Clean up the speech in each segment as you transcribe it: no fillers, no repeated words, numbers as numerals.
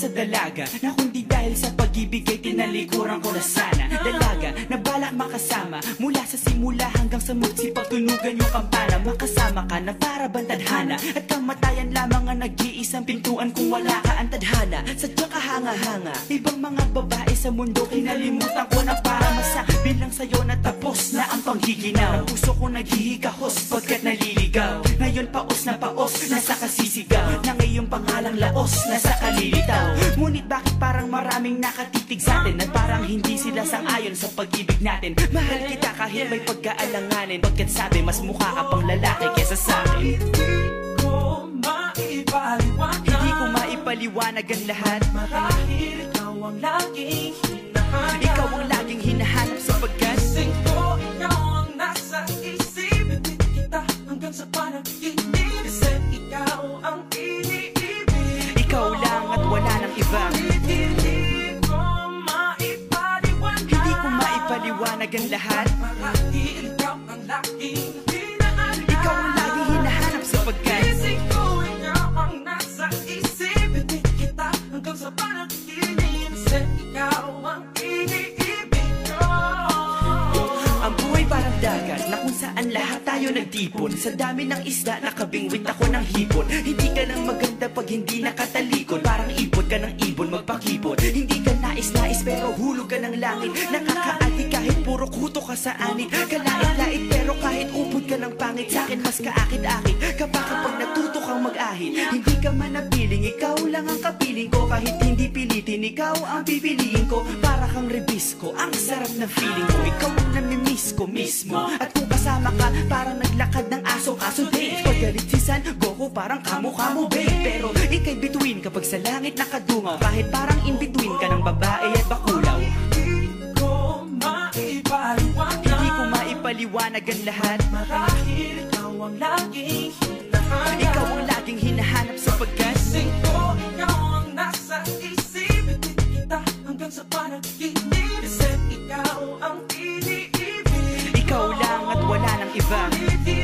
Sa dalaga na kundi dahil sa pag-ibig ay tinalikuran ko na sana. Dalaga na balak makasama mula sa simula hanggang sa magsipagtunugan yung kampana. Makasama ka na para bang tadhana at kamatayan lamang ang nag-iisang pintuan kung wala ka ang tadhana. Sadyang kahanga-hanga ibang mga babae sa mundo kinalimutan ko na para masabi lang sa'yo na tapos na ang panghiginaw. Ang puso ko naghihikahos pagkat naliligaw. Ngayon paos na nasa kasisigaw na ngayong pangalang laos nasa kalilitaw. Ngunit bakit parang maraming nakatitig sa atin at parang hindi sila sang-ayon sa pag-ibig natin. Mahal kita kahit may pagkaalanganin, pagkat sabi mas mukha ka pang lalaki kesa sa akin. Hindi ko maipaliwanag ang lahat. Marahil ikaw ang laging hinahanap. Ikaw ang laging hinahanap sapagkat gising ko, ikaw ang nasa isip. Ibig kita hanggang sa panaginip. Kasi ikaw ang iniibig. Ikaw lang at wala nang iba. Hindi ko maipaliwanag ang lahat. Marahil ikaw ang laging hinahanap. Ikaw ang laging hinahanap sapagkat gising ko, ikaw ang nasa isip. Ibig kita hanggang sa panaginip. Kasi ikaw ang iniibig ko. Ang buhay parang dagat na kung saan lahat tayo nagtipon. Sa dami ng isda nakabingwit ako ng hipon. Hindi ka lang maganda pag hindi nakatalikod. Parang ipot ka ng ibon magpakipot. Hindi ka nais-nais pero hulog ka ng langit. Nakakaati kahit puro kuto ka sa anit. Kalait-lait pero kahit upod ka ng pangit. Sa'kin mas kaakit-akit kapag natuto kang mag-ahit. Hindi ka man napiling, ikaw lang ang kapiling ko. Kahit hindi pilitin, ikaw ang pipiliin ko. Para kang rebisco, ang sarap ng feeling ko. Ikaw ang namimiss ko mismo. At kung kasama ka, parang naglakad ng aso. Kaso date, paggalit si San Goku, parang kamo-kamo babe. Pero ikay between kapag sa langit nakadungaw. Kahit parang in between ka ng babae at bakulaw. Hindi ko maipaliwanag ang lahat. Marahil ikaw ang laging hinahanap. Ikaw ang laging hinahanap sapagkat gising ko, ikaw ang nasa isip. Ibig kita hanggang sa panaginip. Kasi ikaw ang iniibig. ikaw lang at wala nang iba. Hindi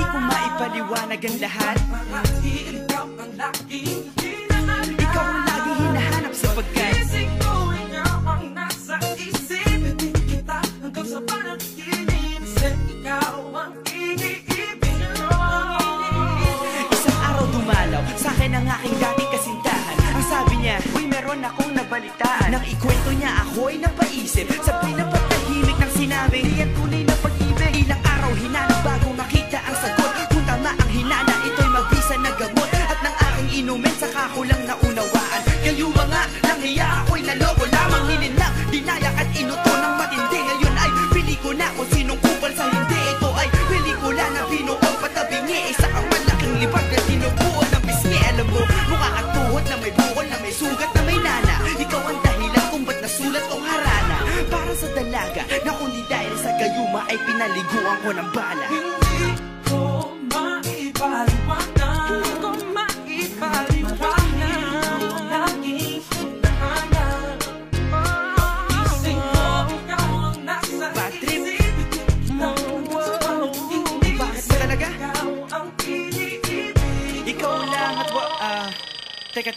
ko maipaliwanag ang lahat. Marahil ikaw ang laging hinahanap. Ikaw ang laging hinahanap sapagkat gising ko, ikaw ang nasa isip. Ibig kita hanggang sa panaginip. Kasi ikaw ang iniibig ko. isang araw dumalaw sa'kin ang aking dating kasintahan. Ang sabi niya, uy meron akong nabalitaan. Nang ikwento niya ako'y napaisip. Sabay na patahimik ng sinabi, di yan tunay na pag-ibig. Ilang araw hinanap bago makita ang sagot. Kung tama ang hinala, ito'y mabisa na gamot. At nang aking inumin, saka ko lang naunawaan. Kayo mga nanghiya ako'y naloko lamang. Nilinlang, dinayak at inuto ng matindi. Ngayon ay pili ko na kung sinong kupal sa hindi. Ito ay pelikula na binuong patabingi. Isa kang malaking libag na tinubuan ng bisngi. Alam mo, mukha kang tuhod na may bukol, na may sugat, na may nana. Ikaw ang dahilan kung ba't nasulat o harana. Para sa dalaga na kundi dahil sa gayuma ay pinaliguan ko ng bala. Hindi ko maipaliwanag. Hindi ko maipaliwanag. Ang laging hinahanap. Gising ko, ikaw ang nasa Patrick. isip. Ibig Bakit ba talaga? ikaw ang iniibig. Ikaw lang at teka